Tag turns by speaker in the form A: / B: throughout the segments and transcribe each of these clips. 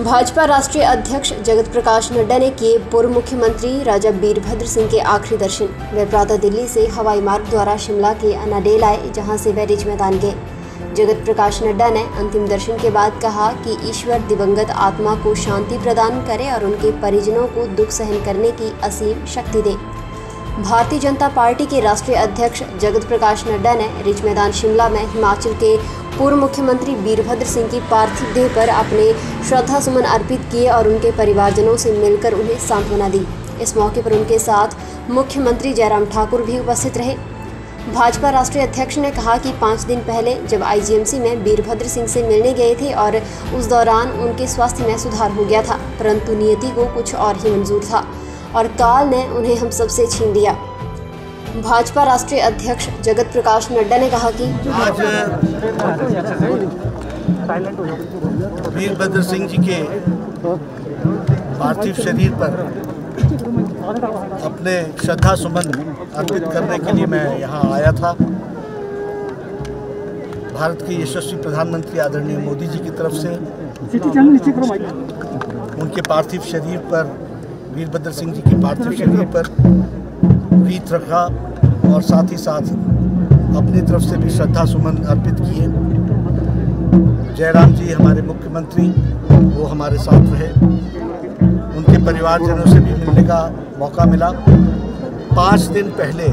A: भाजपा राष्ट्रीय अध्यक्ष जगत प्रकाश नड्डा ने किए पूर्व मुख्यमंत्री राजा वीरभद्र सिंह के आखिरी दर्शन। वे प्रातः दिल्ली से हवाई मार्ग द्वारा शिमला के अनाडेल आए, जहां से वे रिज मैदान गए। जगत प्रकाश नड्डा ने अंतिम दर्शन के बाद कहा कि ईश्वर दिवंगत आत्मा को शांति प्रदान करे और उनके परिजनों को दुख सहन करने की असीम शक्ति दे। भारतीय जनता पार्टी के राष्ट्रीय अध्यक्ष जगत प्रकाश नड्डा ने रिज मैदान शिमला में हिमाचल के पूर्व मुख्यमंत्री वीरभद्र सिंह की पार्थिव देह पर अपने श्रद्धा सुमन अर्पित किए और उनके परिवारजनों से मिलकर उन्हें सांत्वना दी। इस मौके पर उनके साथ मुख्यमंत्री जयराम ठाकुर भी उपस्थित रहे। भाजपा राष्ट्रीय अध्यक्ष ने कहा कि 5 दिन पहले जब आईजीएमसी में वीरभद्र सिंह से मिलने गए थे और उस दौरान उनके स्वास्थ्य में सुधार हो गया था, परंतु नियति को कुछ और ही मंजूर था और काल ने उन्हें हम सबसे छीन लिया। भाजपा राष्ट्रीय अध्यक्ष जगत प्रकाश नड्डा ने कहा कि
B: आज वीरभद्र सिंह जी के पार्थिव शरीर पर अपने श्रद्धा सुमन अर्पित करने के लिए मैं यहाँ आया था। भारत के यशस्वी प्रधानमंत्री आदरणीय मोदी जी की तरफ से उनके पार्थिव शरीर पर, वीरभद्र सिंह जी के पार्थिव शरीर पर रीत रखा और साथ ही साथ अपनी तरफ से भी श्रद्धा सुमन अर्पित किए। जयराम जी हमारे मुख्यमंत्री, वो हमारे साथ रहे। उनके परिवारजनों से भी मिलने का मौका मिला। 5 दिन पहले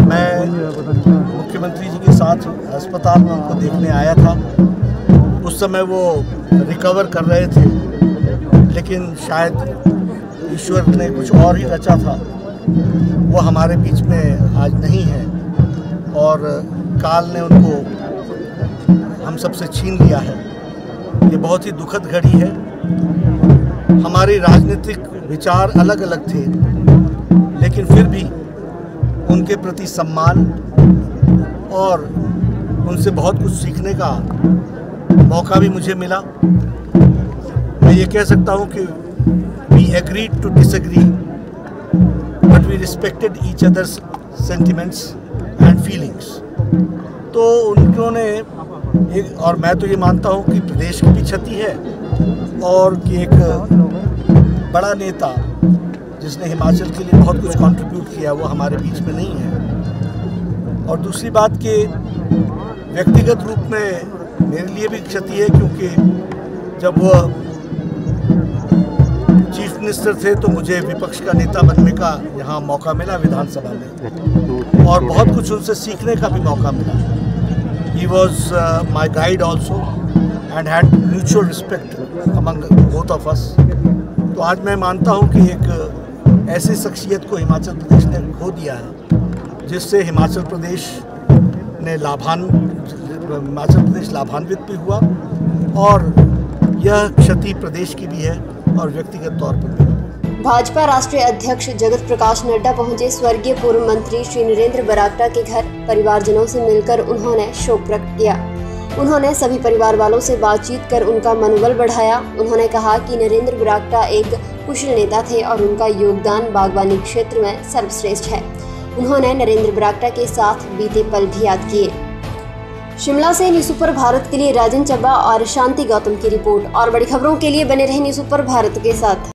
B: मैं मुख्यमंत्री जी के साथ अस्पताल में उनको देखने आया था। उस समय वो रिकवर कर रहे थे, लेकिन शायद ईश्वर ने कुछ और ही रचा था। वो हमारे बीच में आज नहीं है और काल ने उनको हम सबसे छीन लिया है। ये बहुत ही दुखद घड़ी है। हमारे राजनीतिक विचार अलग अलग थे, लेकिन फिर भी उनके प्रति सम्मान और उनसे बहुत कुछ सीखने का मौका भी मुझे मिला। मैं ये कह सकता हूँ कि we agreed to disagree, but we respected each other's sentiments and feelings। तो उन्होंने एक, और मैं तो ये मानता हूँ कि प्रदेश की भी क्षति है और कि एक बड़ा नेता जिसने हिमाचल के लिए बहुत कुछ कंट्रीब्यूट किया वो हमारे बीच में नहीं है। और दूसरी बात कि व्यक्तिगत रूप में मेरे लिए भी क्षति है, क्योंकि जब वो चीफ मिनिस्टर थे तो मुझे विपक्ष का नेता बनने का यहाँ मौका मिला विधानसभा में, और बहुत कुछ उनसे सीखने का भी मौका मिला। He was my guide also and had mutual respect among both of us। तो आज मैं मानता हूँ कि एक ऐसी शख्सियत को हिमाचल प्रदेश ने खो दिया है, जिससे हिमाचल प्रदेश लाभान्वित भी हुआ, और यह क्षति प्रदेश की भी है और व्यक्तिगत तौर पर भी।
A: भाजपा राष्ट्रीय अध्यक्ष जगत प्रकाश नड्डा पहुंचे स्वर्गीय पूर्व मंत्री श्री नरेंद्र बरागटा के घर। परिवारजनों से मिलकर उन्होंने शोक प्रकट किया। उन्होंने सभी परिवार वालों से बातचीत कर उनका मनोबल बढ़ाया। उन्होंने कहा कि नरेंद्र बरागटा एक कुशल नेता थे और उनका योगदान बागवानी क्षेत्र में सर्वश्रेष्ठ है। उन्होंने नरेंद्र बरागटा के साथ बीते पल भी याद किए। शिमला से न्यूज़ सुपर भारत के लिए राजन चब्बा और शांति गौतम की रिपोर्ट। और बड़ी खबरों के लिए बने रहे न्यूज़ सुपर भारत के साथ।